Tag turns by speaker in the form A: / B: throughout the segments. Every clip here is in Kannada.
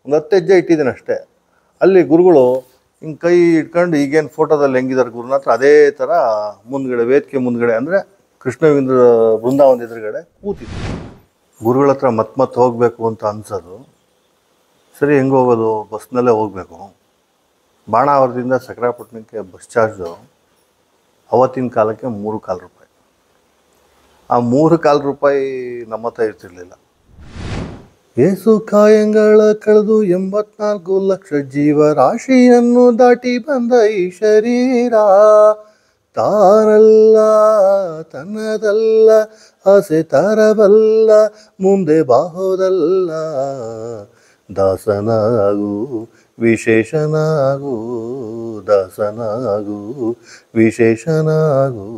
A: ಒಂದು 10 ಹೆಜ್ಜೆ ಇಟ್ಟಿದ್ದೀನಿ ಅಷ್ಟೇ. ಅಲ್ಲಿ ಗುರುಗಳು ಹಿಂಗೆ ಕೈ ಇಟ್ಕೊಂಡು ಈಗೇನು ಫೋಟೋದಲ್ಲಿ ಹೆಂಗಿದ್ದಾರೆ ಗುರುನಾಥರು ಅದೇ ಥರ ಮುಂದ್ಗಡೆ ವೇದಿಕೆ ಮುಂದ್ಗಡೆ ಅಂದರೆ ಕೃಷ್ಣವೇಂದ್ರ ಬೃಂದಾವನದ ಎದುರುಗಡೆ ಕೂತಿದ್ರು. ಗುರುಗಳ ಹತ್ರ ಮತ್ತೆ ಹೋಗಬೇಕು ಅಂತ ಅನ್ಸೋದು. ಸರಿ, ಹೆಂಗೆ ಹೋಗೋದು? ಬಸ್ನಲ್ಲೇ ಹೋಗಬೇಕು. ಬಾಣಾವರದಿಂದ ಸಕರಾಪಟ್ಟಣಕ್ಕೆ ಬಸ್ ಚಾರ್ಜು ಅವತ್ತಿನ ಕಾಲಕ್ಕೆ 3 ರೂಪಾಯಿ. ಆ 3 ನಮ್ಮ ಹತ್ರ ಇರ್ತಿರ್ಲಿಲ್ಲ. ಏಸು ಕಾಯಂಗಳ ಕಳೆದು 84 ಲಕ್ಷ ಜೀವರಾಶಿಯನ್ನು ದಾಟಿ ಬಂದ ಈ ಶರೀರ ತಾನಲ್ಲ, ತನ್ನದಲ್ಲ, ಆಸೆ ತರಬಲ್ಲ, ಮುಂದೆ ಬಾಹೋದಲ್ಲ. ದಾಸನಾಗು ವಿಶೇಷನಾಗು, ದಾಸನಾಗು ವಿಶೇಷನಾಗು.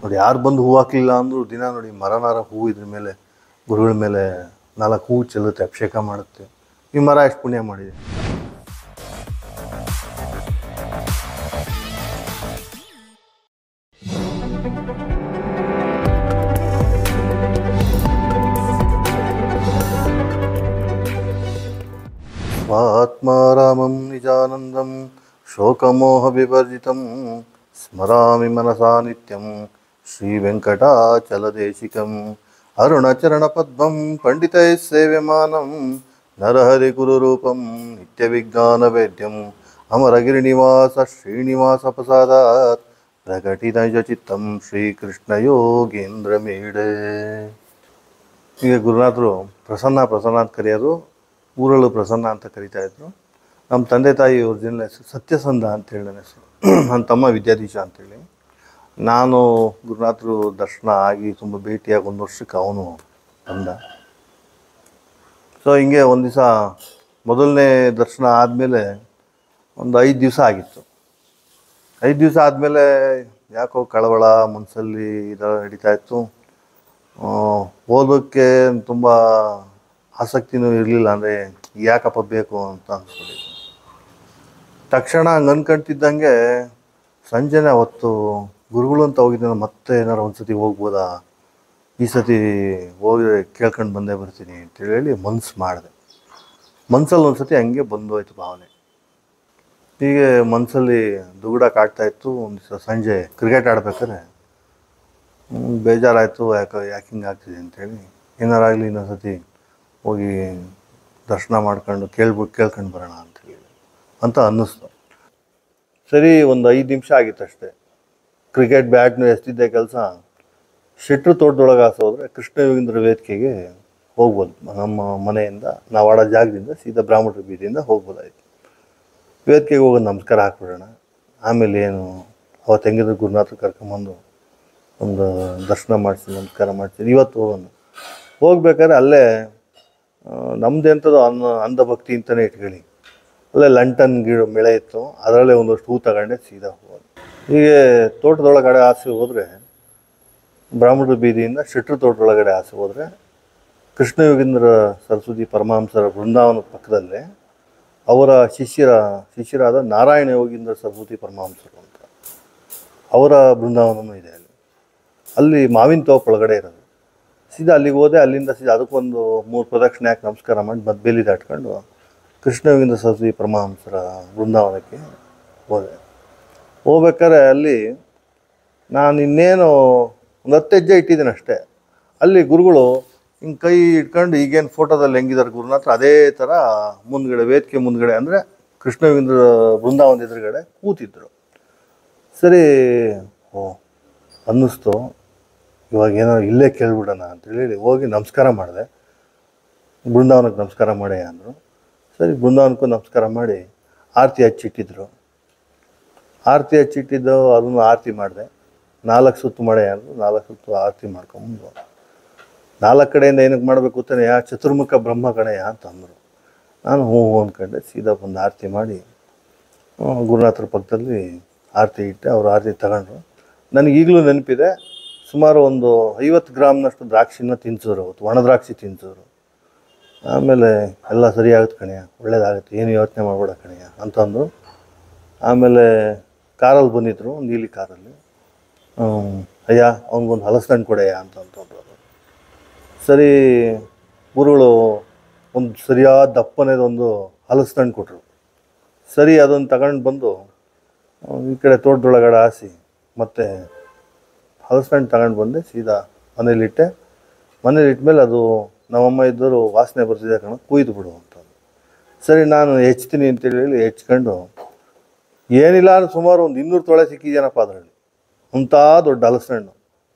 A: ನೋಡಿ, ಯಾರು ಬಂದು ಹೂ ಹಾಕಲಿಲ್ಲ ಅಂದರೂ ದಿನ ನೋಡಿ ಮರನಾರ ಹೂ ಇದ್ರ ಮೇಲೆ ಗುರುಗಳ ಮೇಲೆ 4 ಹೂ ಚೆಲ್ಲುತ್ತೆ, ಅಭಿಷೇಕ ಮಾಡುತ್ತೆ. ಈ ಮರ ಎಷ್ಟು ಪುಣ್ಯ ಮಾಡಿದೆ. ಸ್ವಾತ್ಮಾರಾಮಂ ನಿಜಾನಂದಂ ಶೋಕಮೋಹ ವಿವರ್ಜಿತಂ ಸ್ಮರಾಮಿ ಮನಸಾ ನಿತ್ಯಂ ಶ್ರೀ ವೆಂಕಟಾಚಲದೇಶಿಕಂ ಅರುಣಚರಣ ಪದ್ಮಂ ಪಂಡಿತೈ ಸೇವ್ಯಮಾನಂ ನರಹರಿ ಗುರುರೂಪಂ ನಿತ್ಯ ವಿಜ್ಞಾನ ವೇದ್ಯಂ ಅಮರಗಿರಿನಿವಾಸ ಶ್ರೀನಿವಾಸ ಪ್ರಸಾದಾತ್ ಪ್ರಕಟಿತ ಚಿತ್ತಂ ಶ್ರೀಕೃಷ್ಣ ಯೋಗೇಂದ್ರ ಮೀಡೆ. ಈಗ ಗುರುನಾಥರು ಪ್ರಸನ್ನ ಅಂತ ಕರೆಯೋರು, ಊರಲ್ಲೂ ಪ್ರಸನ್ನ ಅಂತ ಕರಿತಾ ಇದ್ರು. ನಮ್ಮ ತಂದೆ ತಾಯಿ ಒರಿಜಿನಲ್ ಹೆಸರು ಸತ್ಯಸಂಧ ಅಂತೇಳಿ ನನ್ನ ಹೆಸರು. ನನ್ನ ತಮ್ಮ ವಿದ್ಯಾಧೀಶ ಅಂತೇಳಿ. ನಾನು ಗುರುನಾಥರು ದರ್ಶನ ಆಗಿ ತುಂಬ ಭೇಟಿಯಾಗಿ 1 ವರ್ಷಕ್ಕೆ ಅವನು ಬಂದ. ಸೊ ಹಿಂಗೆ ಒಂದು ದಿವಸ ಮೊದಲನೇ ದರ್ಶನ ಆದಮೇಲೆ ಒಂದು 5 ದಿವಸ ಆಗಿತ್ತು. 5 ದಿವಸ ಆದಮೇಲೆ ಯಾಕೋ ಕಳವಳ ಮನಸ್ಸಲ್ಲಿ ಇದರ ನಡೀತಾ ಇತ್ತು. ಓದೋಕ್ಕೆ ತುಂಬ ಆಸಕ್ತಿನೂ ಇರಲಿಲ್ಲ. ಅಂದರೆ ಯಾಕಪ್ಪ ಬೇಕು ಅಂತ ಅನ್ಸ್ಬಿಟ್ಟಿತ್ತು. ತಕ್ಷಣ ಹಂಗೆ ಅನ್ಕೊಂತಿದ್ದಂಗೆ ಸಂಜೆನೇ ಅವತ್ತು ಗುರುಗಳು ಅಂತ ಹೋಗಿದ್ದ ಮತ್ತೆ ಏನಾರು ಒಂದು ಸತಿ ಹೋಗ್ಬೋದಾ, ಈ ಸತಿ ಹೋಗಿ ಕೇಳ್ಕೊಂಡು ಬಂದೇ ಬರ್ತೀನಿ ಅಂತೇಳಿ ಮನ್ಸು ಮಾಡಿದೆ. ಮನಸ್ಸಲ್ಲಿ ಒಂದು ಸತಿ ಹಂಗೆ ಬಂದೋಯ್ತು ಭಾವನೆ. ಹೀಗೆ ಮನಸ್ಸಲ್ಲಿ ದುಗುಡ ಕಾಡ್ತಾಯಿತ್ತು. ಒಂದು ದಿವಸ ಸಂಜೆ ಕ್ರಿಕೆಟ್ ಆಡ್ಬೇಕಾದ್ರೆ ಬೇಜಾರಾಯಿತು. ಯಾಕೆ ಹಿಂಗೆ ಆಗ್ತಿದೆ ಅಂಥೇಳಿ, ಏನಾರಾಗಲಿ ಇನ್ನೊಂದು ಸತಿ ಹೋಗಿ ದರ್ಶನ ಮಾಡ್ಕೊಂಡು ಕೇಳ್ಕೊಂಡು ಬರೋಣ ಅಂತ ಅನ್ನಿಸ್ತು. ಸರಿ, ಒಂದು 5 ನಿಮಿಷ ಆಗಿತ್ತು ಅಷ್ಟೇ. ಕ್ರಿಕೆಟ್ ಬ್ಯಾಟ್ನು ಎಷ್ಟಿದ್ದೆ ಕೆಲಸ. ಶೆಟ್ರು ತೋಟದೊಳಗೆ ಹೋದರೆ ಕೃಷ್ಣವೇಂದ್ರ ವೇದಿಕೆಗೆ ಹೋಗ್ಬೋದು. ನಮ್ಮ ಮನೆಯಿಂದ ನಾವು ಆಡೋ ಜಾಗದಿಂದ ಸೀದಾ ಬ್ರಾಹ್ಮಣರ ಬೀದಿಯಿಂದ ಹೋಗ್ಬೋದಾಯಿತು. ವೇದಿಕೆಗೆ ಹೋಗೋದು ನಮಸ್ಕಾರ ಹಾಕ್ಬಿಡೋಣ. ಆಮೇಲೆ ಏನು ಅವತ್ತು ಹೆಂಗಿದ್ರು ಗುರುನಾಥರು ಕರ್ಕೊಂಬಂದು ಒಂದು ದರ್ಶನ ಮಾಡಿಸಿ ನಮಸ್ಕಾರ ಮಾಡ್ತೀನಿ. ಇವತ್ತು ಹೋಗ್ಬೇಕಾದ್ರೆ ಅಲ್ಲೇ ನಮ್ಮದು ಎಂಥದ್ದು ಅಂಧಭಕ್ತಿ ಅಂತಲೇ ಇಟ್ಕೊಳ್ಳಿ. ಅಲ್ಲೇ ಲಂಟನ್ ಮೆಳೆ ಇತ್ತು, ಅದರಲ್ಲೇ ಒಂದಷ್ಟು ಹೂ ತಗೊಂಡೆ ಸೀದಾ ಹೋಗೋದು. ಹೀಗೆ ತೋಟದೊಳಗಡೆ ಆಸೆ ಹೋದರೆ, ಬ್ರಾಹ್ಮಣರ ಬೀದಿಯಿಂದ ಶೆಟ್ರು ತೋಟದೊಳಗಡೆ ಆಸೆ ಹೋದರೆ ಕೃಷ್ಣಯೋಗೀಂದ್ರ ಸರಸ್ವತಿ ಪರಮಹಂಸರ ಬೃಂದಾವನದ ಪಕ್ಕದಲ್ಲೇ ಅವರ ಶಿಷ್ಯರಾದ ನಾರಾಯಣ ಯೋಗೀಂದ್ರ ಸರಸ್ವತಿ ಪರಮಹಂಸರು ಅಂತ ಅವರ ಬೃಂದಾವನವೂ ಇದೆ. ಅಲ್ಲಿ ಮಾವಿನ ತೋಪ ಒಳಗಡೆ ಇರೋದು. ಸೀದಾ ಅಲ್ಲಿಗೆ ಹೋದೆ. ಅಲ್ಲಿಂದ ಸೀದಾ ಅದಕ್ಕೊಂದು 3 ಪ್ರದಕ್ಷಿಣೆ ಹಾಕಿ ನಮಸ್ಕಾರ ಮಾಡಿ ಮತ್ತೆ ಬೇಲಿ ದಾಟ್ಕೊಂಡು ಕೃಷ್ಣವೇಂದ್ರ ಸರಸ್ವತಿ ಪರಮಹಂಸರ ಬೃಂದಾವನಕ್ಕೆ ಹೋದೆ. ಹೋಗ್ಬೇಕಾದ್ರೆ ಅಲ್ಲಿ ನಾನು ಇನ್ನೇನು ಒಂದು 10 ಹೆಜ್ಜೆ ಇಟ್ಟಿದ್ದೀನಿ ಅಷ್ಟೇ. ಅಲ್ಲಿ ಗುರುಗಳು ಹಿಂಗೆ ಕೈ ಇಟ್ಕೊಂಡು ಈಗೇನು ಫೋಟೋದಲ್ಲಿ ಹೆಂಗಿದ್ದಾರೆ ಗುರುನಾಥರು ಅದೇ ಥರ ಮುಂದ್ಗಡೆ ವೇದಿಕೆ ಮುಂದ್ಗಡೆ ಅಂದರೆ ಕೃಷ್ಣವೇಂದ್ರ ಬೃಂದಾವನದ ಎದುರುಗಡೆ ಕೂತಿದ್ರು. ಸರಿ, ಅನ್ನಿಸ್ತು ಇವಾಗ ಏನೋ ಇಲ್ಲೇ ಕೇಳ್ಬಿಡೋಣ ಅಂತೇಳಿ ಹೋಗಿ ನಮಸ್ಕಾರ ಮಾಡಿದೆ. ಬೃಂದಾವನಕ್ಕೆ ನಮಸ್ಕಾರ ಮಾಡಿ ಅಂದರು. ಸರಿ, ಬೃಂದಾವನಕ್ಕೂ ನಮಸ್ಕಾರ ಮಾಡಿ ಆರತಿ ಹಚ್ಚಿಟ್ಟಿದ್ರು. ಆರತಿ ಹಚ್ಚಿಟ್ಟಿದ್ದು ಅದನ್ನು ಆರತಿ ಮಾಡಿದೆ. 4 ಸುತ್ತು ಮಾಡೆ ಅಂದರು. 4 ಸುತ್ತು ಆರತಿ ಮಾಡ್ಕೊಂಬಂದು 4 ಕಡೆಯಿಂದ ಏನಕ್ಕೆ ಮಾಡಬೇಕು ತಾನೆ, ಚತುರ್ಮುಖ ಬ್ರಹ್ಮ ಗಣಯ ಅಂತ ಅಂದರು. ನಾನು ಹ್ಞೂ ಅಂದ್ಕೊಂಡೆ. ಸೀದಾ ಬಂದು ಆರತಿ ಮಾಡಿ ಗುರುನಾಥರ ಪಕ್ಕದಲ್ಲಿ ಆರತಿ ಇಟ್ಟೆ. ಅವರು ಆರತಿ ತಗೊಂಡ್ರು. ನನಗೀಗಲೂ ನೆನಪಿದೆ, ಸುಮಾರು ಒಂದು 50 ಗ್ರಾಮ್ನಷ್ಟು ದ್ರಾಕ್ಷಿನ ತಿನ್ನಿಸೋರು. ಅವತ್ತು ಒಣ ದ್ರಾಕ್ಷಿ ತಿನ್ನಿಸೋರು. ಆಮೇಲೆ ಎಲ್ಲ ಸರಿಯಾಗುತ್ತೆ ಕಣೆಯ, ಒಳ್ಳೇದಾಗುತ್ತೆ, ಏನು ಯೋಚನೆ ಮಾಡಬೇಡ ಕಣೆಯ ಅಂತಂದರು. ಆಮೇಲೆ ಕಾರಲ್ಲಿ ಬಂದಿದ್ದರು, ನೀಲಿ ಕಾರಲ್ಲಿ. ಅಯ್ಯ ಅವ್ನಿಗೊಂದು ಹಲಸಿನ ಹಣ್ಣು ಕೊಡೆಯ ಅಂತಂತಂದರು. ಸರಿ, ಗುರುಗಳು ಒಂದು ಸರಿಯಾದ ದಪ್ಪನೇದೊಂದು ಹಲಸು ಕೊಟ್ಟರು. ಸರಿ ಅದನ್ನು ತಗೊಂಡು ಬಂದು ಈ ಕಡೆ ತೋಟದೊಳಗಡೆ ಹಾಸಿ ಮತ್ತು ಹಲಸು ತಗೊಂಡು ಬಂದೆ, ಸೀದಾ ಮನೇಲಿಟ್ಟೆ. ಮನೇಲಿಟ್ಮೇಲೆ ಅದು ನಮ್ಮಮ್ಮ ಇದ್ದವರು ವಾಸನೆ ಬರ್ತಿದೆ ಕಣ, ಕುಯ್ದು ಬಿಡು ಅಂತ. ಸರಿ ನಾನು ಹೆಚ್ತೀನಿ ಅಂತೇಳಿ ಹೆಚ್ಕೊಂಡು, ಏನಿಲ್ಲ ಸುಮಾರು ಒಂದು 200 ತೊಳೆ ಸಿಕ್ಕಿದ್ಯಾನಪ್ಪ ಅದರಲ್ಲಿ. ಅಂಥ ದೊಡ್ಡ ಹಲಸು ಹಣ್ಣು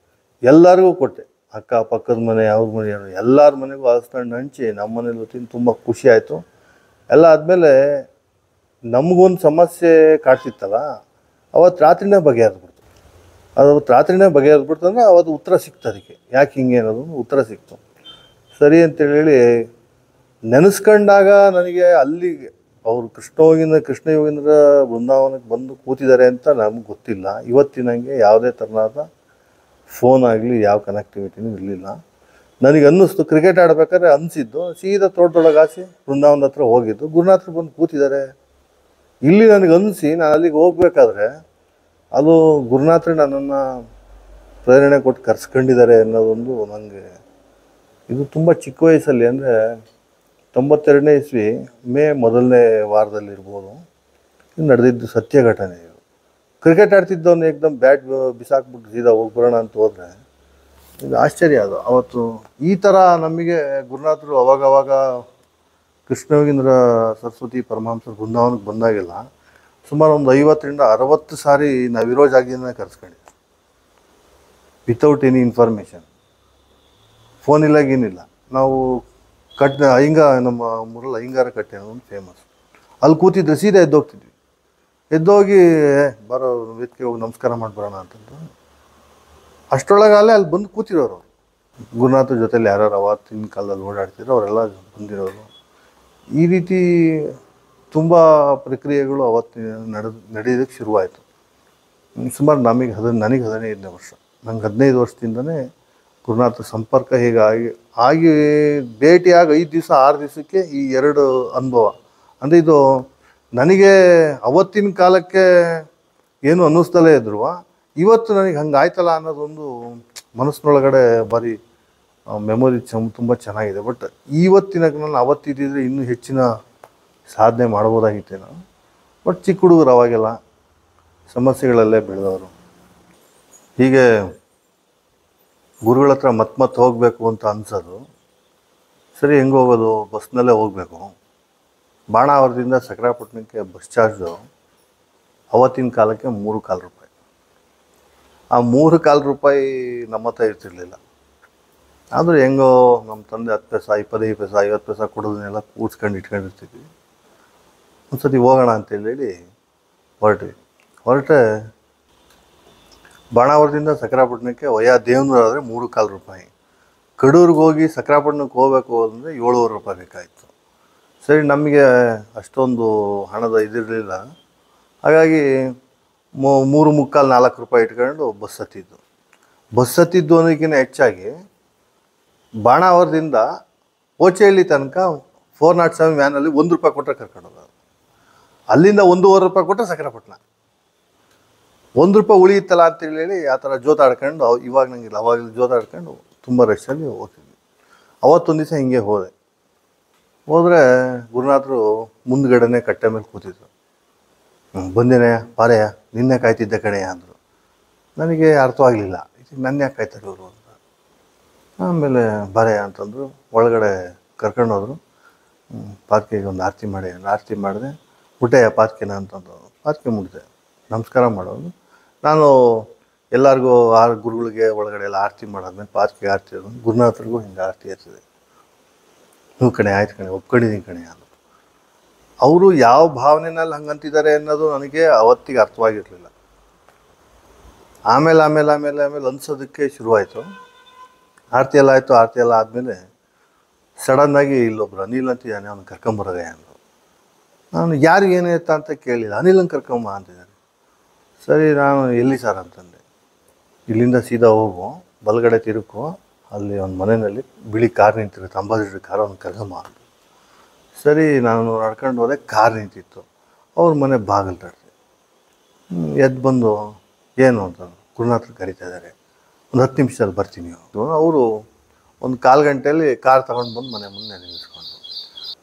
A: ಎಲ್ಲರಿಗೂ ಕೊಟ್ಟೆ. ಅಕ್ಕ ಪಕ್ಕದ ಮನೆ, ಅವ್ರ ಮನೆಯವರು, ಎಲ್ಲರ ಮನೆಗೂ ಹಲಸು ಹಣ್ಣು ಹಂಚಿ ನಮ್ಮ ಮನೇಲಿ ತಿಂದು ತುಂಬ ಖುಷಿ ಆಯಿತು. ಎಲ್ಲ ಆದಮೇಲೆ ನಮಗೊಂದು ಸಮಸ್ಯೆ ಕಾಡ್ತಿತ್ತಲ್ಲ, ಅವತ್ತು ರಾತ್ರಿನೇ ಬಗೆಹರಿದ್ಬಿಡ್ತು. ಅವತ್ತು ರಾತ್ರಿನೇ ಬಗೆಹರಿದ್ಬಿಡ್ತು ಅಂದರೆ ಅವತ್ತು ಉತ್ತರ ಸಿಕ್ತು. ಅದಕ್ಕೆ ಯಾಕೆ ಹಿಂಗೆ ಅನ್ನೋದು ಉತ್ತರ ಸಿಕ್ತು. ಸರಿ ಅಂತೇಳಿ ನೆನೆಸ್ಕೊಂಡಾಗ ನನಗೆ ಅಲ್ಲಿಗೆ ಅವರು ಕೃಷ್ಣ ಯೋಗೀಂದ್ರ ಬೃಂದಾವನಕ್ಕೆ ಬಂದು ಕೂತಿದ್ದಾರೆ ಅಂತ ನಮ್ಗೆ ಗೊತ್ತಿಲ್ಲ. ಇವತ್ತಿನಂಗೆ ಯಾವುದೇ ಥರನಾದ ಫೋನ್ ಆಗಲಿ ಯಾವ ಕನೆಕ್ಟಿವಿಟಿನೂ ಇರಲಿಲ್ಲ. ನನಗೆ ಅನ್ನಿಸ್ತು, ಕ್ರಿಕೆಟ್ ಆಡಬೇಕಾದ್ರೆ ಅನಿಸಿದ್ದು, ಸೀದಾ ತೋಟದೊಳಗೆ ಹಾಸಿ ಬೃಂದಾವನದ ಹತ್ರ ಹೋಗಿದ್ದು, ಗುರುನಾಥರು ಬಂದು ಕೂತಿದ್ದಾರೆ ಇಲ್ಲಿ ನನಗೆ ಅನಿಸಿ ನಾನು ಅಲ್ಲಿಗೆ ಹೋಗ್ಬೇಕಾದ್ರೆ ಅದು ಗುರುನಾಥರು ನನ್ನನ್ನು ಪ್ರೇರಣೆ ಕೊಟ್ಟು ಕರ್ಸ್ಕೊಂಡಿದ್ದಾರೆ ಅನ್ನೋದೊಂದು ನನಗೆ. ಇದು ತುಂಬ ಚಿಕ್ಕ ವಯಸ್ಸಲ್ಲಿ, ಅಂದರೆ 92ನೇ ಇಸ್ವಿ ಮೇ 1ನೇ ವಾರದಲ್ಲಿರ್ಬೋದು. ಇದು ನಡೆದಿದ್ದು ಸತ್ಯ ಘಟನೆ. ಇದು ಕ್ರಿಕೆಟ್ ಆಡ್ತಿದ್ದವನು ಏಕದಮ್ ಬ್ಯಾಟ್ ಬಿಸಾಕ್ಬಿಟ್ಟು ಸೀದಾ ಹೋಗ್ಬರೋಣ ಅಂತ ಹೋದರೆ ಇದು ಆಶ್ಚರ್ಯ. ಅದು ಅವತ್ತು ಈ ಥರ ನಮಗೆ ಗುರುನಾಥರು ಅವಾಗವಾಗ ಕೃಷ್ಣಯೋಗೀಂದ್ರ ಸರಸ್ವತಿ ಪರಮಹಂಸರು ಬೃಂದಾವನಕ್ಕೆ ಬಂದಾಗೆಲ್ಲ ಸುಮಾರು ಒಂದು 50ರಿಂದ 60 ಸಾರಿ ನಾವಿರೋ ಜಾಗದಿಂದ ಕರೆಸ್ಕೊಂಡಿದ್ದೆ, ವಿತೌಟ್ ಎನಿ ಇನ್ಫಾರ್ಮೇಷನ್. ಫೋನ್ ಇಲ್ಲ, ಏನಿಲ್ಲ. ನಾವು ನಮ್ಮ ಊರಲ್ಲಿ ಅಯ್ಯಂಗಾರ ಕಟ್ಟೆ ಒಂದು ಫೇಮಸ್. ಅಲ್ಲಿ ಕೂತಿದ್ರೆ ಸೀದಾ ಎದ್ದೋಗ್ತಿದ್ವಿ. ಎದ್ದೋಗಿ ಬರೋ ವೇದಿಕೆ ಹೋಗಿ ನಮಸ್ಕಾರ ಮಾಡಿ ಬರೋಣ ಅಂತಂದು ಅಷ್ಟರೊಳಗಲ್ಲೇ ಅಲ್ಲಿ ಬಂದು ಕೂತಿರೋರು. ಗುರುನಾಥರ ಜೊತೆಲಿ ಯಾರು ಅವತ್ತಿನ ಕಾಲದಲ್ಲಿ ಓಡಾಡ್ತಿದ್ರು ಅವರೆಲ್ಲ ಬಂದಿರೋರು. ಈ ರೀತಿ ತುಂಬ ಪ್ರಕ್ರಿಯೆಗಳು ಅವತ್ತಿನ ನಡೆಯೋದಕ್ಕೆ ಶುರುವಾಯಿತು. ಸುಮಾರು ನನಗೆ 15ನೇ ವರ್ಷ. ನಂಗೆ 15 ವರ್ಷದಿಂದನೇ ಗುರುನಾಥ ಸಂಪರ್ಕ ಆಗಿ ಭೇಟಿಯಾಗಿ 5 ದಿವಸ 6 ದಿವಸಕ್ಕೆ ಈ 2 ಅನುಭವ. ಅಂದರೆ ಇದು ನನಗೆ ಅವತ್ತಿನ ಕಾಲಕ್ಕೆ ಏನು ಅನ್ನಿಸ್ತಲೇ ಇದ್ರು, ಇವತ್ತು ನನಗೆ ಹಂಗೆ ಆಯ್ತಲ್ಲ ಅನ್ನೋದೊಂದು ಮನಸ್ಸಿನೊಳಗಡೆ ಭಾರಿ ಮೆಮೊರಿ ತುಂಬ ಚೆನ್ನಾಗಿದೆ. ಬಟ್ ಇವತ್ತಿನ ನಾನು ಅವತ್ತಿದ್ದಿದ್ರೆ ಇನ್ನೂ ಹೆಚ್ಚಿನ ಸಾಧನೆ ಮಾಡ್ಬೋದಾಗಿತ್ತೇನೋ. ಬಟ್ ಚಿಕ್ಕ ಹುಡುಗರು ಅವಾಗೆಲ್ಲ ಸಮಸ್ಯೆಗಳಲ್ಲೇ ಬೆಳೆದವರು. ಹೀಗೆ ಗುರುಗಳ ಹತ್ರ ಮತ್ತೆ ಹೋಗಬೇಕು ಅಂತ ಅನ್ಸೋದು. ಸರಿ, ಹೆಂಗೆ ಹೋಗೋದು? ಬಸ್ನಲ್ಲೇ ಹೋಗಬೇಕು. ಬಾಣಾವರದಿಂದ ಸಕರಾಪಟ್ಟಣಕ್ಕೆ ಬಸ್ ಚಾರ್ಜು ಅವತ್ತಿನ ಕಾಲಕ್ಕೆ 3.25 ರೂಪಾಯಿ. ಆ 3.25 ರೂಪಾಯಿ ನಮ್ಮ ಹತ್ರ ಇರ್ತಿರ್ಲಿಲ್ಲ. ಆದರೂ ಹೆಂಗೋ ನಮ್ಮ ತಂದೆ 10 ಪೈಸೆ 25 ಪೈಸೆ 50 ಪೈಸೆ ಕೊಡೋದನ್ನೆಲ್ಲ ಕೂಡ್ಸ್ಕೊಂಡು ಇಟ್ಕೊಂಡಿರ್ತಿದ್ವಿ. ಒಂದು ಸತಿ ಹೋಗೋಣ ಅಂತೇಳಿ ಹೊರಟೆ. ಬಾಣಾವರದಿಂದ ಸಕರಾಪಟ್ಟಣಕ್ಕೆ ವಯಾ ದೇವನೂರಾದರೆ 3.25 ರೂಪಾಯಿ. ಕಡೂರಿಗೆ ಹೋಗಿ ಸಕರಾಪಟ್ಟಣಕ್ಕೆ ಹೋಗಬೇಕು ಅಂದರೆ 7.5 ರೂಪಾಯಿ ಬೇಕಾಯಿತು. ಸರಿ, ನಮಗೆ ಅಷ್ಟೊಂದು ಹಣದ ಇದಿರಲಿಲ್ಲ. ಹಾಗಾಗಿ 3.25 4 ರೂಪಾಯಿ ಇಟ್ಕೊಂಡು ಬಸ್ ಹತ್ತಿದ್ದು ಅನ್ನೋದಕ್ಕಿಂತ ಹೆಚ್ಚಾಗಿ ಬಾಣಾವರದಿಂದ ಓಚೆಹಳ್ಳಿ ತನಕ 407 ವ್ಯಾನಲ್ಲಿ 1 ರೂಪಾಯಿ ಕೊಟ್ಟರೆ ಕರ್ಕೊಂಡೋದು. ಅಲ್ಲಿಂದ 1.5 ರೂಪಾಯಿ ಕೊಟ್ಟರೆ ಸಕರಾಪಟ್ಟಣ. 1 ರೂಪಾಯಿ ಉಳಿಯುತ್ತಲ್ಲ ಅಂತೇಳಿ ಆ ಥರ ಜೋತಾಡ್ಕೊಂಡು, ಇವಾಗ ನಂಗಿಲ್ಲ, ಅವಾಗ ಜೋತಾಡ್ಕೊಂಡು ತುಂಬ ರಶ್ಶಲ್ಲಿ ಹೋಗ್ತಿದ್ವಿ. ಅವತ್ತೊಂದು ದಿವಸ ಹಿಂಗೆ ಹೋದರೆ ಗುರುನಾಥರು ಮುಂದ್ಗಡೆನೇ ಕಟ್ಟೆ ಮೇಲೆ ಕೂತಿದ್ರು. ಬಂದೇನೆಯ ಪಾರೆಯ, ನಿನ್ನೆ ಕಾಯ್ತಿದ್ದೆ ಕಡೆಯ ಅಂದರು. ನನಗೆ ಅರ್ಥವಾಗಲಿಲ್ಲ, ನನ್ನ ಯಾಕೆ ಕಾಯ್ತಾರೆ ಇವರು ಅಂತ. ಆಮೇಲೆ ಬಾರೆಯ ಅಂತಂದರು. ಒಳಗಡೆ ಕರ್ಕೊಂಡೋದ್ರು. ಪಾರ್ಕಿಗೆ ಒಂದು ಆರತಿ ಮಾಡಿದೆ. ಮುಟ್ಟೆಯ ಪಾರ್ಕಿನ ಅಂತಂದು ಪಾರ್ಕಿ ಮುಟ್ಟಿದೆ. ನಮಸ್ಕಾರ ಮಾಡೋದು. ನಾನು ಎಲ್ಲರಿಗೂ ಗುರುಗಳಿಗೆ ಒಳಗಡೆ ಎಲ್ಲ ಆರತಿ ಮಾಡಾದ್ಮೇಲೆ ಪಾರ್ಕಿಗೆ ಆರತಿ ಇರೋದು. ಗುರುನಾಥರಿಗೂ ಹಿಂಗೆ ಆರತಿ ಇರ್ತದೆ. ನೀವು ಕಣೆ, ಆಯ್ತು ಕಣೆ, ಒಪ್ಕೊಂಡಿದ್ದೀನಿ ಕಣೆ ಅಂದರು. ಅವರು ಯಾವ ಭಾವನೆಯಲ್ಲಿ ಹಂಗಂತಿದ್ದಾರೆ ಅನ್ನೋದು ನನಗೆ ಅವತ್ತಿಗೆ ಅರ್ಥವಾಗಿರಲಿಲ್ಲ. ಆಮೇಲೆ ಅನ್ಸೋದಕ್ಕೆ ಶುರುವಾಯಿತು. ಆರತಿ ಎಲ್ಲ ಆಯಿತು. ಆರತಿ ಎಲ್ಲ ಆದಮೇಲೆ ಸಡನ್ನಾಗಿ ಇಲ್ಲೊಬ್ರು ಅನಿಲ್ ಅಂತಿದ್ದಾನೆ, ಅವ್ನು ಕರ್ಕೊಂಬರೋದೆ ಅಂದರು. ನಾನು ಯಾರಿಗೆ ಏನಾಯ್ತಾ ಅಂತ ಕೇಳಿಲ್ಲ. ಅನಿಲಂಗೆ ಕರ್ಕೊಂಬ ಅಂತಿದ್ದಾರೆ. ಸರಿ, ನಾನು ಎಲ್ಲಿ ಸರ್ ಅಂತಂದೆ. ಇಲ್ಲಿಂದ ಸೀದಾ ಹೋಗು, ಬಲಗಡೆ ತಿರುಗು, ಅಲ್ಲಿ ಒಂದು ಮನೆಯಲ್ಲಿ ಬಿಳಿ ಕಾರ್ ನಿಂತಿರುತ್ತೆ, ಅಂಬಾಸಿಡರ್ ಕಾರ್, ಅವ್ನು ಕರ್ಕೊಂಬ ಅಂತ. ಸರಿ, ನಾನು ನಡ್ಕೊಂಡು ಹೋದೆ. ಕಾರ್ ನಿಂತಿತ್ತು. ಅವ್ರ ಮನೆ ಬಾಗಿಲು ತಟ್ಟಿದೆ. ಎದ್ದು ಬಂದು ಏನು ಅಂತ, ಗುರುನಾಥರು ಕರೀತಾ ಇದ್ದಾರೆ, ಒಂದು 10 ನಿಮಿಷದಲ್ಲಿ ಬರ್ತೀನಿ. ಅವರು ಒಂದು 1/4 ಗಂಟೆಯಲ್ಲಿ ಕಾರ್ ತಗೊಂಡು ಬಂದು ಮನೆ ಮುಂದೆ ನಿಲ್ಲಿಸ್ಕೊಂಡು.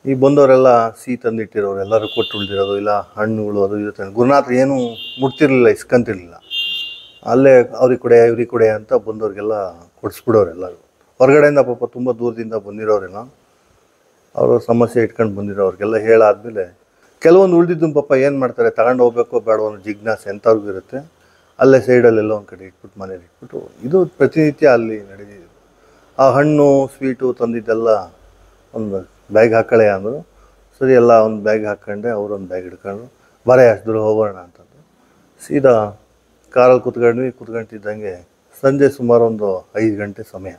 A: ಈ ಬಂದವರೆಲ್ಲ ಸಿಹಿ ತಂದಿಟ್ಟಿರೋರು ಎಲ್ಲರೂ ಕೊಟ್ಟು ಉಳಿದಿರೋದು, ಇಲ್ಲ ಹಣ್ಣುಗಳು ಅದು ಇದು ತಂದು ಗುರುನಾಥ್ ಏನು ಮುಟ್ತಿರ್ಲಿಲ್ಲ, ಇಸ್ಕೊಂತಿರ್ಲಿಲ್ಲ. ಅಲ್ಲೇ ಅವ್ರಿಗೆ ಕೊಡೆ ಇವ್ರಿಗೆ ಕೊಡೆ ಅಂತ ಬಂದವ್ರಿಗೆಲ್ಲ ಕೊಡಿಸ್ಬಿಡೋರು ಎಲ್ಲರೂ. ಹೊರಗಡೆಯಿಂದ ಪಾಪ ತುಂಬ ದೂರದಿಂದ ಬಂದಿರೋರೇನೋ ಅವರು ಸಮಸ್ಯೆ ಇಟ್ಕೊಂಡು ಬಂದಿರೋರಿಗೆಲ್ಲ ಹೇಳಾದ್ಮೇಲೆ ಕೆಲವೊಂದು ಉಳಿದಿದ್ದು ಪಾಪ ಏನು ಮಾಡ್ತಾರೆ, ತಗೊಂಡು ಹೋಗ್ಬೇಕೋ ಬೇಡೋ ಅನ್ನೋ ಜಿಜ್ಞಾಸೆ ಎಂಥವ್ರಿಗೂ ಇರುತ್ತೆ. ಅಲ್ಲೇ ಸೈಡಲ್ಲೆಲ್ಲ ಒಂದು ಕಡೆ ಇಟ್ಬಿಟ್ಟು ಮನೇಲಿ ಇಟ್ಬಿಟ್ಟು ಇದು ಪ್ರತಿನಿತ್ಯ ಅಲ್ಲಿ ನಡೆದಿದ್ದು. ಆ ಹಣ್ಣು ಸ್ವೀಟು ತಂದಿದ್ದೆಲ್ಲ ಒಂದು ಬ್ಯಾಗ್ ಹಾಕೊಳ್ಳೆ ಅಂದರು. ಸರಿ, ಎಲ್ಲ ಒಂದು ಬ್ಯಾಗ್ ಹಾಕ್ಕೊಂಡೆ, ಅವರೊಂದು ಬ್ಯಾಗ್ ಹಿಡ್ಕೊಂಡು ಬರೇ ಅಷ್ಟು ದೂರ ಹೋಗೋಣ ಅಂತಂದು ಸೀದಾ ಕಾರಲ್ಲಿ ಕುತ್ಕೊಂತಿದ್ದಂಗೆ ಸಂಜೆ ಸುಮಾರು ಒಂದು 5 ಗಂಟೆ ಸಮಯ.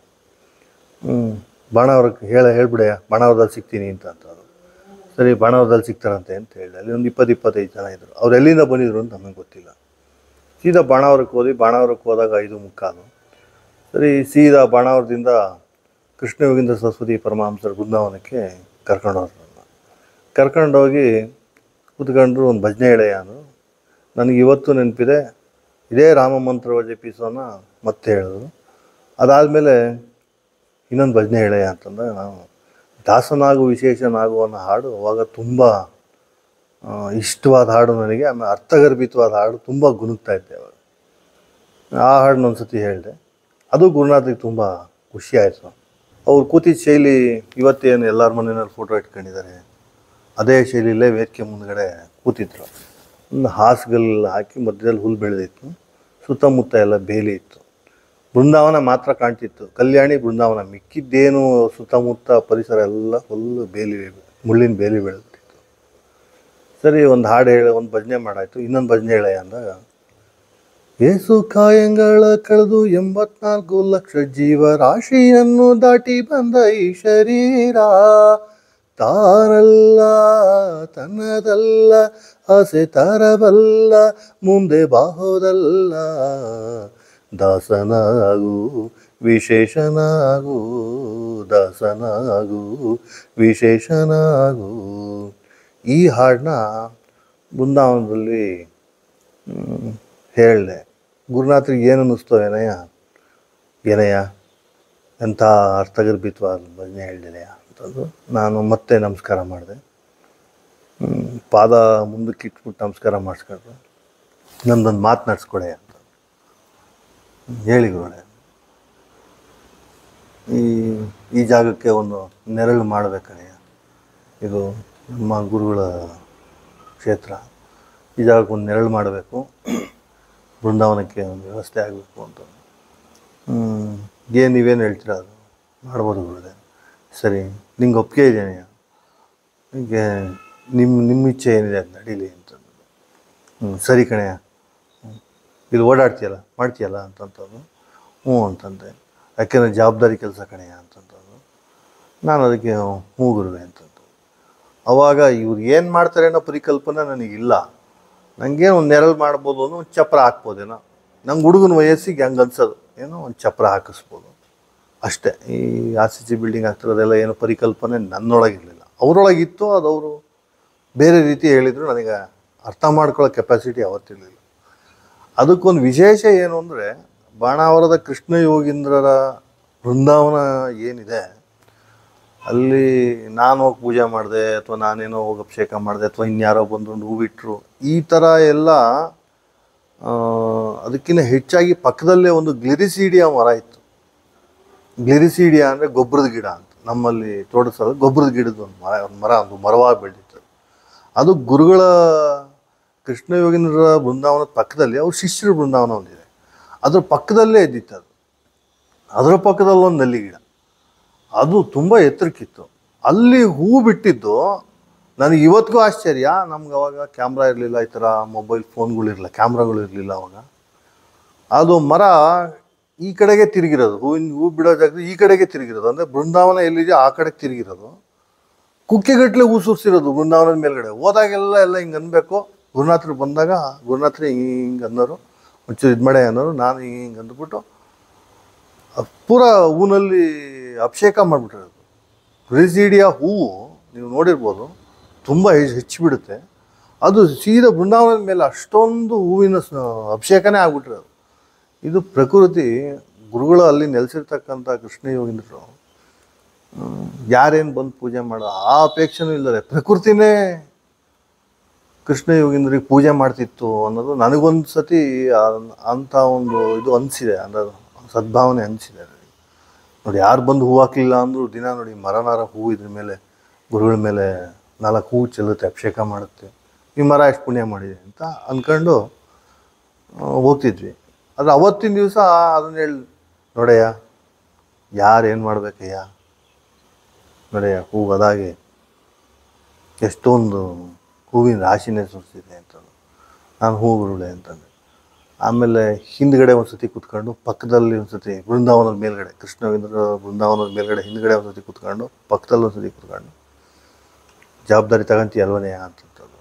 A: ಬಾಣಾವರಕ್ಕೆ ಹೇಳ್ಬಿಡೆಯ, ಬಾಣಾವರದಲ್ಲಿ ಸಿಗ್ತೀನಿ ಅಂತಂದರು. ಸರಿ, ಬಾಣಾವರದಲ್ಲಿ ಸಿಗ್ತಾರಂತೆ ಅಂತ ಹೇಳಿದೆ. ಅಲ್ಲಿ ಒಂದು 20-25 ಜನ ಇದ್ದರು. ಅವ್ರು ಎಲ್ಲಿಂದ ಬಂದಿದ್ರು ಅಂತ ನಮಗೆ ಗೊತ್ತಿಲ್ಲ. ಸೀದಾ ಬಾಣಾವರಕ್ಕೆ ಹೋದಾಗ 5:45. ಸರಿ, ಸೀದಾ ಬಾಣಾವರದಿಂದ ಕೃಷ್ಣ ಯೋಗೀಂದ್ರ ಸರಸ್ವತಿ ಪರಮಹಂಸರ ಬೃಂದಾವನಕ್ಕೆ ಕರ್ಕೊಂಡೋಗಿ ಕೂತ್ಕೊಂಡ್ರು. ಒಂದು ಭಜನೆ ಎಳೆಯ ಅಂದರು. ನನಗೆ ಇವತ್ತು ನೆನಪಿದೆ. ಇದೇ ರಾಮ ಮಂತ್ರ ಜಪಿಸೋನ ಮತ್ತೆ ಹೇಳಿದ್ರು. ಅದಾದಮೇಲೆ ಇನ್ನೊಂದು ಭಜನೆ ಎಳೆಯ ಅಂತಂದರೆ ನಾನು ದಾಸನಾಗು ವಿಶೇಷನಾಗು ಅನ್ನೋ ಹಾಡು ಅವಾಗ ತುಂಬ ಇಷ್ಟವಾದ ಹಾಡು ನನಗೆ. ಆಮೇಲೆ ಅರ್ಥಗರ್ಭಿತವಾದ ಹಾಡು, ತುಂಬ ಗುನುಗ್ತಾ ಇದ್ದೆ ಅವಾಗ. ಆ ಹಾಡನ್ನ ಒಂದು ಸತಿ ಹೇಳಿದೆ. ಅದು ಗುರುನಾಥಿಗೆ ತುಂಬ ಖುಷಿ ಆಯಿತು. ಅವ್ರು ಕೂತಿದ್ದ ಶೈಲಿ ಇವತ್ತೇನು ಎಲ್ಲರ ಮನೆಯಲ್ಲಿ ಫೋಟೋ ಇಟ್ಕೊಂಡಿದ್ದಾರೆ, ಅದೇ ಶೈಲಿಯಲ್ಲೇ ವೇದಿಕೆ ಮುಂದ್ಗಡೆ ಕೂತಿದ್ರು. ಒಂದು ಹಾಸುಗಲ್ಲು ಹಾಕಿ ಮಧ್ಯದಲ್ಲಿ ಹುಲ್ಲು ಬೆಳೆದಿತ್ತು, ಸುತ್ತಮುತ್ತ ಎಲ್ಲ ಬೇಲಿ ಇತ್ತು. ಬೃಂದಾವನ ಮಾತ್ರ ಕಾಣ್ತಿತ್ತು, ಕಲ್ಯಾಣಿ ಬೃಂದಾವನ. ಮಿಕ್ಕಿದ್ದೇನು ಸುತ್ತಮುತ್ತ ಪರಿಸರ ಎಲ್ಲ ಫುಲ್ಲು ಮುಳ್ಳಿನ ಬೇಲಿ ಬೆಳೆದಿತ್ತು. ಸರಿ, ಒಂದು ಹಾಡು ಒಂದು ಭಜನೆ ಮಾಡಾಯಿತು. ಇನ್ನೊಂದು ಭಜನೆ ಹೇಳ ಅಂದಾಗ, ಏಸು ಕಾಯಂಗಳ ಕಳೆದು 84 ಲಕ್ಷ ಜೀವರಾಶಿಯನ್ನು ದಾಟಿ ಬಂದ ಈ ಶರೀರ ತಾನಲ್ಲ, ತನ್ನದಲ್ಲ, ಆಸೆ ತರಬಲ್ಲ, ಮುಂದೆ ಬಾಹೋದಲ್ಲ. ದಾಸನಾಗು ವಿಶೇಷನಾಗು, ದಾಸನಾಗು ವಿಶೇಷನಾಗು. ಈ ಹಾಡನ್ನ ಬೃಂದಾವನದಲ್ಲಿ ಹೇಳಿದೆ. ಗುರುನಾಥರಿಗೆ ಏನು ಅನ್ನಿಸ್ತೋ ಏನಯ್ಯ ಎಂಥ ಅರ್ಥಗರ್ಭಿತವಾದ ಭಜನೆ ಹೇಳಿದೆಯಾ ಅಂತಂದು ನಾನು ಮತ್ತೆ ನಮಸ್ಕಾರ ಮಾಡಿದೆ. ಪಾದ ಮುಂದಕ್ಕೆ ಇಟ್ಬಿಟ್ಟು ನಮಸ್ಕಾರ ಮಾಡಿಸ್ಕೊಂಡ್ರು. ನಂದೊಂದು ಮಾತನಾಡಿಸ್ಕೊಡೆ ಅಂತ ಹೇಳಿ ಗುರುಗಳೇ, ಈ ಜಾಗಕ್ಕೆ ಒಂದು ನೆರಳು ಮಾಡಬೇಕಯ್ಯ. ಇದು ನಮ್ಮ ಗುರುಗಳ ಕ್ಷೇತ್ರ. ಈ ಜಾಗಕ್ಕೆ ಒಂದು ನೆರಳು ಮಾಡಬೇಕು, ಬೃಂದಾವನಕ್ಕೆ ಒಂದು ವ್ಯವಸ್ಥೆ ಆಗಬೇಕು ಅಂತ. ನೀವೇನು ಹೇಳ್ತೀರ ಅದು ಮಾಡ್ಬೋದು ಗುರುಗಳೇ. ಸರಿ, ನಿಂಗೆ ಒಪ್ಪಿಗೆ ಇದೆಯಾ? ಹೀಗೆ ನಿಮ್ಮ ಇಚ್ಛೆ ಏನಿದೆ ಅದು ನಡೀಲಿ ಅಂತಂದು. ಸರಿ ಕಣೆಯ, ಇದು ಓಡಾಡ್ತೀಯಲ್ಲ ಮಾಡ್ತೀಯಲ್ಲ ಅಂತಂತಂದು. ಹ್ಞೂ ಅಂತಂದೆ. ಯಾಕೆಂದರೆ ಜವಾಬ್ದಾರಿ ಕೆಲಸ ಕಣೆಯ ಅಂತಂತಂದು. ನಾನು ಅದಕ್ಕೆ ಹ್ಞೂ ಗುರುವೆ ಅಂತಂದು. ಅವಾಗ ಇವ್ರು ಏನು ಮಾಡ್ತಾರೆ ಅನ್ನೋ ಪರಿಕಲ್ಪನೆ ನನಗಿಲ್ಲ. ನನಗೇನು ಒಂದು ನೆರಳು ಮಾಡ್ಬೋದು ಅನ್ನೋ ಒಂದು ಚಪ್ರ ಹಾಕ್ಬೋದೇನೋ. ನಂಗೆ ಹುಡುಗನ ವಯಸ್ಸಿಗೆ ಹಂಗೆ ಅನ್ಸೋದು, ಏನೋ ಒಂದು ಚಪ್ರ ಹಾಕಿಸ್ಬೋದು ಅಷ್ಟೇ. ಈ RCC ಬಿಲ್ಡಿಂಗ್ ಆಗ್ತಿರೋದೆಲ್ಲ ಏನೋ ಪರಿಕಲ್ಪನೆ ನನ್ನೊಳಗಿರಲಿಲ್ಲ, ಅವರೊಳಗಿತ್ತು. ಅದು ಅವರು ಬೇರೆ ರೀತಿ ಹೇಳಿದರು, ನನಗೆ ಅರ್ಥ ಮಾಡ್ಕೊಳ್ಳೋ ಕೆಪಾಸಿಟಿ ಅವತ್ತಿರಲಿಲ್ಲ. ಅದಕ್ಕೊಂದು ವಿಶೇಷ ಏನು ಅಂದರೆ, ಬಾಣಾವರದ ಕೃಷ್ಣ ಯೋಗೀಂದ್ರರ ಬೃಂದಾವನ ಏನಿದೆ ಅಲ್ಲಿ ನಾನು ಹೋಗಿ ಪೂಜೆ ಮಾಡಿದೆ, ಅಥವಾ ನಾನೇನೋ ಹೋಗಿ ಅಭಿಷೇಕ ಮಾಡಿದೆ, ಅಥವಾ ಇನ್ಯಾರೋ ಬಂದು ಹೂವಿಟ್ರು, ಈ ಥರ ಎಲ್ಲ. ಅದಕ್ಕಿಂತ ಹೆಚ್ಚಾಗಿ ಪಕ್ಕದಲ್ಲೇ ಒಂದು ಗ್ಲಿರಿಸೀಡಿಯಾ ಮರ ಇತ್ತು. ಗ್ಲಿರಿಸೀಡಿಯಾ ಅಂದರೆ ಗೊಬ್ಬರದ ಗಿಡ ಅಂತ. ನಮ್ಮಲ್ಲಿ ತೋಟದ ಗೊಬ್ಬರದ ಗಿಡದ ಒಂದು ಮರವಾಗಿ ಬೆಳೆದಿತ್ತು. ಅದು ಗುರುಗಳ ಕೃಷ್ಣ ಯೋಗೀಂದ್ರ ಬೃಂದಾವನದ ಪಕ್ಕದಲ್ಲಿ ಅವ್ರ ಶಿಷ್ಯರ ಬೃಂದಾವನ ಒಂದಿದೆ, ಅದ್ರ ಪಕ್ಕದಲ್ಲೇ ಇದ್ದಿತ್ತು ಅದು. ಅದರ ಪಕ್ಕದಲ್ಲೊಂದು ನಲ್ಲಿ ಗಿಡ, ಅದು ತುಂಬ ಎತ್ತರಕ್ಕಿತ್ತು. ಅಲ್ಲಿ ಹೂ ಬಿಟ್ಟಿದ್ದು ನನಗೆ ಇವತ್ತಿಗೂ ಆಶ್ಚರ್ಯ. ನಮ್ಗೆ ಅವಾಗ ಕ್ಯಾಮ್ರಾ ಇರಲಿಲ್ಲ, ಈ ಥರ ಮೊಬೈಲ್ ಫೋನ್ಗಳಿರಲಿಲ್ಲ, ಕ್ಯಾಮ್ರಾಗಳು ಇರಲಿಲ್ಲ ಅವಾಗ. ಅದು ಮರ ಈ ಕಡೆಗೆ ತಿರುಗಿರೋದು, ಹೂ ಬಿಡೋ ಜಾಗದಲ್ಲಿ ಈ ಕಡೆಗೆ ತಿರುಗಿರೋದು. ಅಂದರೆ ಬೃಂದಾವನ ಎಲ್ಲಿದೆ ಆ ಕಡೆಗೆ ತಿರುಗಿರೋದು. ಕುಕ್ಕೆಗಟ್ಟಲೆ ಹೂ ಸುರಿಸಿರೋದು ಬೃಂದಾವನದ ಮೇಲ್ಗಡೆ. ಹೋದಾಗೆಲ್ಲ ಹಿಂಗೆ ಅನ್ಬೇಕು. ಗುರುನಾಥರು ಬಂದಾಗ ಗುರುನಾಥರು ಹಿಂಗೆ ಅನ್ನೋರು, ಒಂಚೂರು ಇದು ಮಾಡೇ ಅನ್ನೋರು. ನಾನು ಹಿಂಗೆ ಅಂದ್ಬಿಟ್ಟು ಪೂರ ಹೂನಲ್ಲಿ ಅಭಿಷೇಕ ಮಾಡಿಬಿಟ್ಟಿರೋದು. ಗ್ಲಿರಿಸೀಡಿಯಾ ಹೂವು ನೀವು ನೋಡಿರ್ಬೋದು, ತುಂಬ ಹೆಚ್ಚಿಬಿಡುತ್ತೆ. ಅದು ಸೀದಾ ಬೃಂದಾವನದ ಮೇಲೆ ಅಷ್ಟೊಂದು ಹೂವಿನ ಅಭಿಷೇಕನೇ ಆಗ್ಬಿಟ್ಟಿರೋದು. ಇದು ಪ್ರಕೃತಿ. ಗುರುಗಳು ಅಲ್ಲಿ ನೆಲೆಸಿರ್ತಕ್ಕಂಥ ಕೃಷ್ಣ ಯೋಗೀಂದ್ರರು ಯಾರೇನು ಬಂದು ಪೂಜೆ ಮಾಡೋ ಆ ಅಪೇಕ್ಷೆನೂ ಇಲ್ಲದೆ ಪ್ರಕೃತಿನೇ ಕೃಷ್ಣ ಯೋಗೀಂದ್ರಿಗೆ ಪೂಜೆ ಮಾಡ್ತಿತ್ತು ಅನ್ನೋದು ನನಗೊಂದು ಸತಿ ಅಂಥ ಒಂದು ಇದು ಅನಿಸಿದೆ, ಅನ್ನೋದು ಸದ್ಭಾವನೆ ಅನಿಸಿದೆ ನೋಡಿ. ಯಾರು ಬಂದು ಹೂ ಹಾಕಲಿಲ್ಲ ಅಂದರೂ ದಿನ ನೋಡಿ ಮರನಾರ ಹೂ ಇದ್ರ ಮೇಲೆ ಗುರುಗಳ ಮೇಲೆ 4 ಹೂ ಚೆಲ್ಲುತ್ತೆ, ಅಭಿಷೇಕ ಮಾಡುತ್ತೆ. ಈ ಮರ ಎಷ್ಟು ಪುಣ್ಯ ಮಾಡಿದೆ ಅಂತ ಅಂದ್ಕೊಂಡು ಹೋಗ್ತಿದ್ವಿ. ಆದರೆ ಅವತ್ತಿನ ದಿವಸ ಅದನ್ನ ಹೇಳಿ ನೋಡಯ್ಯ ಯಾರೇನು ಮಾಡ್ಬೇಕಯ್ಯ, ನೋಡಯ್ಯ ಹೂ ಅದಾಗೆ ಎಷ್ಟೊಂದು ಹೂವಿನ ರಾಶಿನೇ ಸುರಿಸಿದೆ ಅಂತಂದು. ನಾನು ಹೂ ಗುರುಳೆ ಅಂತಂದೆ. ಆಮೇಲೆ ಹಿಂದ್ಗಡೆ ಒಂದು ಸತಿ ಕೂತ್ಕೊಂಡು ಪಕ್ಕದಲ್ಲಿ ಒಂದು ಸತಿ ಬೃಂದಾವನದ ಮೇಲ್ಗಡೆ, ಕೃಷ್ಣವೇಂದ್ರ ಬೃಂದಾವನದ ಮೇಲ್ಗಡೆ ಹಿಂದ್ಗಡೆ ಒಂದು ಸತಿ ಕೂತ್ಕೊಂಡು ಪಕ್ಕದಲ್ಲಿ ಒಂದು ಸತಿ ಕೂತ್ಕೊಂಡು ಜವಾಬ್ದಾರಿ ತಗೊಂತೀಯ ಅಲ್ವನೆಯ ಅಂತಂತಂದು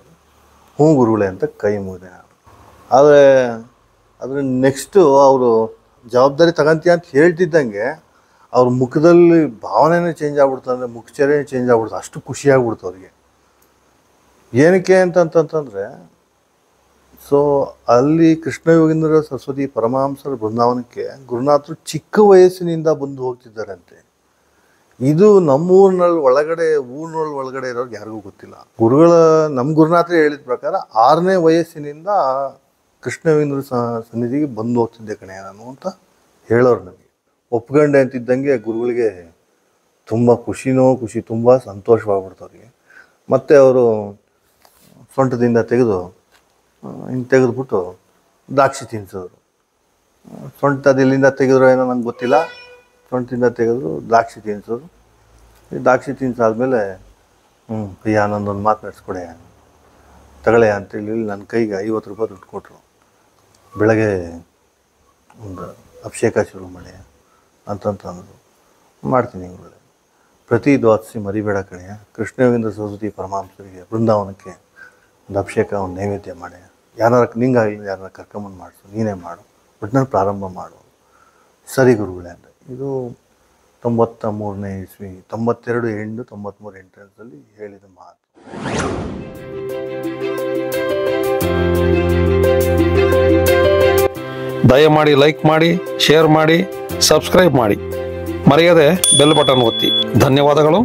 A: ಹೂ ಗುರುಳೆ ಅಂತ ಕೈ ಮುಗಿದೆ ನಾನು. ಆದರೆ ಅದ್ರ ನೆಕ್ಸ್ಟು ಅವರು ಜವಾಬ್ದಾರಿ ತಗೊಂತೀಯ ಅಂತ ಹೇಳ್ತಿದ್ದಂಗೆ ಅವ್ರ ಮುಖದಲ್ಲಿ ಭಾವನೆನೇ ಚೇಂಜ್ ಆಗ್ಬಿಡ್ತು, ಅಂದರೆ ಮುಖಚರ್ಯನೇ ಚೇಂಜ್ ಆಗ್ಬಿಡ್ತು. ಅಷ್ಟು ಖುಷಿಯಾಗ್ಬಿಡ್ತು ಅವ್ರಿಗೆ. ಏನಕ್ಕೆ ಅಂತಂತಂದರೆ ಸೊ ಅಲ್ಲಿ ಕೃಷ್ಣ ಯೋಗೀಂದ್ರ ಸರಸ್ವತಿ ಪರಮಹಂಸರ ಬೃಂದಾವನಕ್ಕೆ ಗುರುನಾಥರು ಚಿಕ್ಕ ವಯಸ್ಸಿನಿಂದ ಬಂದು ಹೋಗ್ತಿದ್ದಾರಂತೆ. ಇದು ನಮ್ಮೂರಿನಲ್ಲಿ ಊರಿನೊಳಗಡೆ ಇರೋರು ಯಾರಿಗೂ ಗೊತ್ತಿಲ್ಲ. ನಮ್ಮ ಗುರುನಾಥರೇ ಹೇಳಿದ ಪ್ರಕಾರ 6ನೇ ವಯಸ್ಸಿನಿಂದ ಕೃಷ್ಣ ಯೋಗೀಂದ್ರ ಸನ್ನಿಧಿಗೆ ಬಂದು ಹೋಗ್ತಿದ್ದೆ ಕಣೆ ನಾನು ಅಂತ ಹೇಳೋರು ನನಗೆ. ಒಪ್ಕೊಂಡೆ ಅಂತಿದ್ದಂಗೆ ಗುರುಗಳಿಗೆ ತುಂಬ ಖುಷಿ, ತುಂಬ ಸಂತೋಷವಾಗ್ಬಿಡ್ತು ಅವ್ರಿಗೆ. ಮತ್ತು ಅವರು ಸೊಂಟದಿಂದ ಹಿಂಗೆ ತೆಗೆದುಬಿಟ್ಟು ದ್ರಾಕ್ಷಿ ತಿನ್ನಿಸಿದ್ರು. ಸೊಂಟದ ಎಲ್ಲಿಂದ ತೆಗೆದ್ರು ಏನೋ ನಂಗೆ ಗೊತ್ತಿಲ್ಲ, ಸೊಂಟದಿಂದ ತೆಗೆದ್ರು ದ್ರಾಕ್ಷಿ ತಿನ್ನಿಸಿದ್ರು. ಈ ದ್ರಾಕ್ಷಿ ತಿನ್ನಿಸಾದ್ಮೇಲೆ ಅಯ್ಯ ನನ್ನೊಂದು ಮಾತನಾಡಿಸ್ಕೊಡೆ ತಗೊಳ್ಳೆ ಅಂತೇಳಿ ನನ್ನ ಕೈಗೆ 50 ರೂಪಾಯಿ ದುಡ್ಡು ಕೊಟ್ಟರು. ಬೆಳಗ್ಗೆ ಒಂದು ಅಭಿಷೇಕ ಶುರು ಮಾಡಿ ಅಂತಂತಂದರು. ಮಾಡ್ತೀನಿ ಒಳ್ಳೆ ಪ್ರತಿ ದ್ವಾದಶಿ ಮರಿಬೇಡ ಕಣೆಯ, ಕೃಷ್ಣ ಯೋಗೀಂದ್ರ ಸರಸ್ವತಿ ಪರಮಹಂಸರಿಗೆ ಬೃಂದಾವನಕ್ಕೆ ಒಂದು ಅಭಿಷೇಕ, ಒಂದು ನೈವೇದ್ಯ ಮಾಡಿ, ನಿಂಗಾಗಲಿ ಯಾರನ್ನ ಕರ್ಕೊಂಬಂದು ಮಾಡಿಸು, ನೀನೇ ಮಾಡು, ಒಟ್ಟಿನಲ್ಲಿ ಪ್ರಾರಂಭ ಮಾಡು. ಸರಿ ಗುರುಗಳೇ ಅಂತ. ಇದು 93ನೇ ಇಸ್ವಿ, 92 ಹೆಣ್ಣು 93 ಎಂಟ್ರೆನ್ಸಲ್ಲಿ ಹೇಳಿದ ಮಾತು.
B: ದಯಮಾಡಿ ಲೈಕ್ ಮಾಡಿ, ಶೇರ್ ಮಾಡಿ, ಸಬ್ಸ್ಕ್ರೈಬ್ ಮಾಡಿ, ಮರೆಯದೆ ಬೆಲ್ ಬಟನ್ ಒತ್ತಿ. ಧನ್ಯವಾದಗಳು.